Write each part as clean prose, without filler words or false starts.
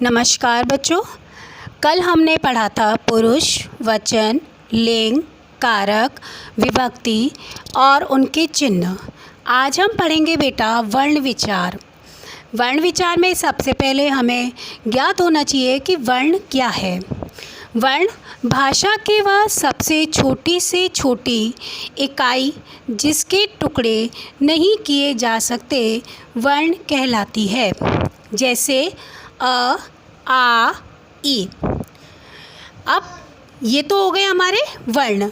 नमस्कार बच्चों। कल हमने पढ़ा था पुरुष, वचन, लिंग, कारक, विभक्ति और उनके चिन्ह। आज हम पढ़ेंगे बेटा वर्ण विचार। वर्ण विचार में सबसे पहले हमें ज्ञात होना चाहिए कि वर्ण क्या है। वर्ण भाषा की वह सबसे छोटी से छोटी इकाई जिसके टुकड़े नहीं किए जा सकते वर्ण कहलाती है। जैसे अ, आ, ई। अब ये तो हो गए हमारे वर्ण।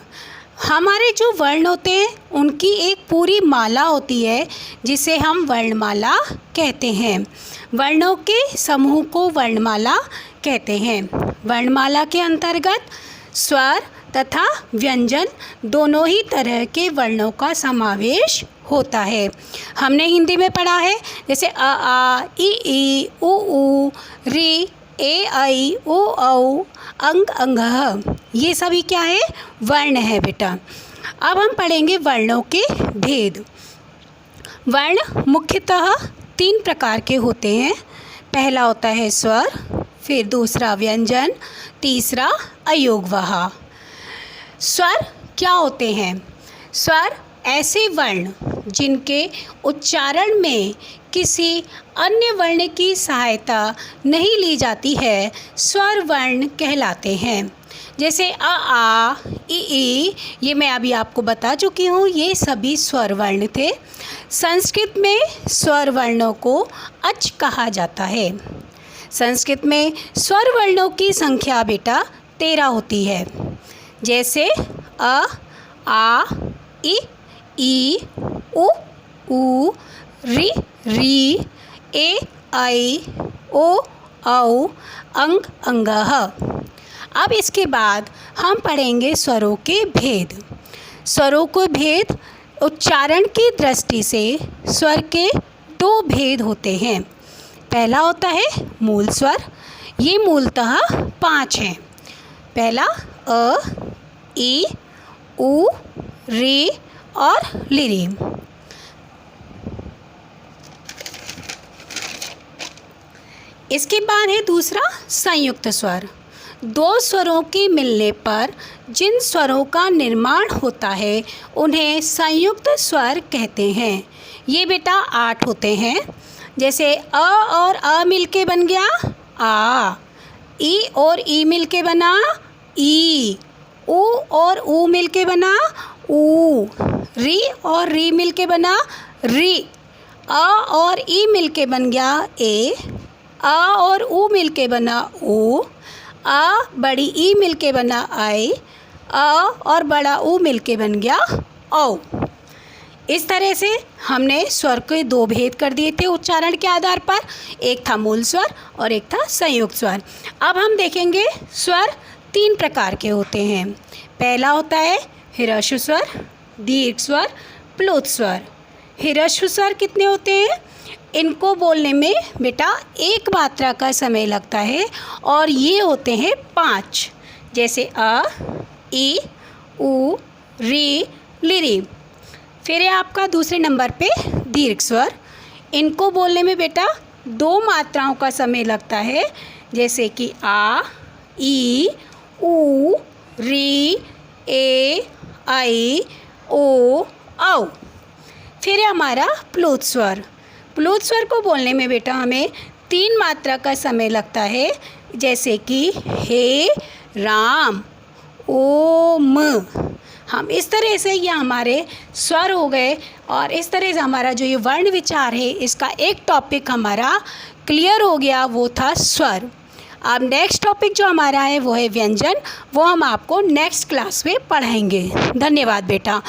हमारे जो वर्ण होते हैं उनकी एक पूरी माला होती है जिसे हम वर्णमाला कहते हैं। वर्णों के समूह को वर्णमाला कहते हैं। वर्णमाला के अंतर्गत स्वर तथा व्यंजन दोनों ही तरह के वर्णों का समावेश होता है। हमने हिंदी में पढ़ा है जैसे अ आ, ई उ री, ए ऐ ओ औ, अंग अंगः, ये सभी क्या है? वर्ण है बेटा। अब हम पढ़ेंगे वर्णों के भेद। वर्ण मुख्यतः 3 प्रकार के होते हैं। पहला होता है स्वर, फिर दूसरा व्यंजन, तीसरा अयोगवह। स्वर क्या होते हैं? स्वर ऐसे वर्ण जिनके उच्चारण में किसी अन्य वर्ण की सहायता नहीं ली जाती है स्वर वर्ण कहलाते हैं। जैसे अ आ, ई, ये मैं अभी आपको बता चुकी हूँ, ये सभी स्वर वर्ण थे। संस्कृत में स्वर वर्णों को अच कहा जाता है। संस्कृत में स्वर वर्णों की संख्या बेटा 13 होती है। जैसे अ, आ, ई, उ, री, ए ऐ ओ औ, अंग अंगः। अब इसके बाद हम पढ़ेंगे स्वरों के भेद। स्वरों के भेद उच्चारण की दृष्टि से स्वर के 2 भेद होते हैं। पहला होता है मूल स्वर। ये मूलतः 5 हैं। पहला अ, ई, उ, री और लिरी। इसके बाद है दूसरा संयुक्त स्वर। 2 स्वरों के मिलने पर जिन स्वरों का निर्माण होता है उन्हें संयुक्त स्वर कहते हैं। ये बेटा 8 होते हैं। जैसे अ और अ मिलके बन गया आ, ई और ई मिलके बना ई, उ और उ मिलके बना ऊ, री और री मिलके बना री, अ और ई मिलके बन गया ए, आ और ऊ मिलके बना ओ, आ बड़ी ई मिलके बना आई, आ और बड़ा ऊ मिलके बन गया औ। इस तरह से हमने स्वर के 2 भेद कर दिए थे उच्चारण के आधार पर। एक था मूल स्वर और एक था संयुक्त स्वर। अब हम देखेंगे स्वर 3 प्रकार के होते हैं। पहला होता है ह्रस्व स्वर, दीर्घ स्वर, प्लुत स्वर। ह्रस्व स्वर कितने होते हैं? इनको बोलने में बेटा 1 मात्रा का समय लगता है और ये होते हैं 5। जैसे अ, ई, उ, री, लिरी। फिर है आपका दूसरे नंबर पे दीर्घ स्वर। इनको बोलने में बेटा 2 मात्राओं का समय लगता है। जैसे कि आ, ई, उ, री, ए ऐ ओ औ। फिर है हमारा प्लुत स्वर। प्लुत स्वर को बोलने में बेटा हमें 3 मात्रा का समय लगता है। जैसे कि हे राम, ओम। हम इस तरह से ये हमारे स्वर हो गए और इस तरह से हमारा जो ये वर्ण विचार है इसका एक टॉपिक हमारा क्लियर हो गया, वो था स्वर। अब नेक्स्ट टॉपिक जो हमारा है वो है व्यंजन। वो हम आपको नेक्स्ट क्लास में पढ़ाएंगे। धन्यवाद बेटा।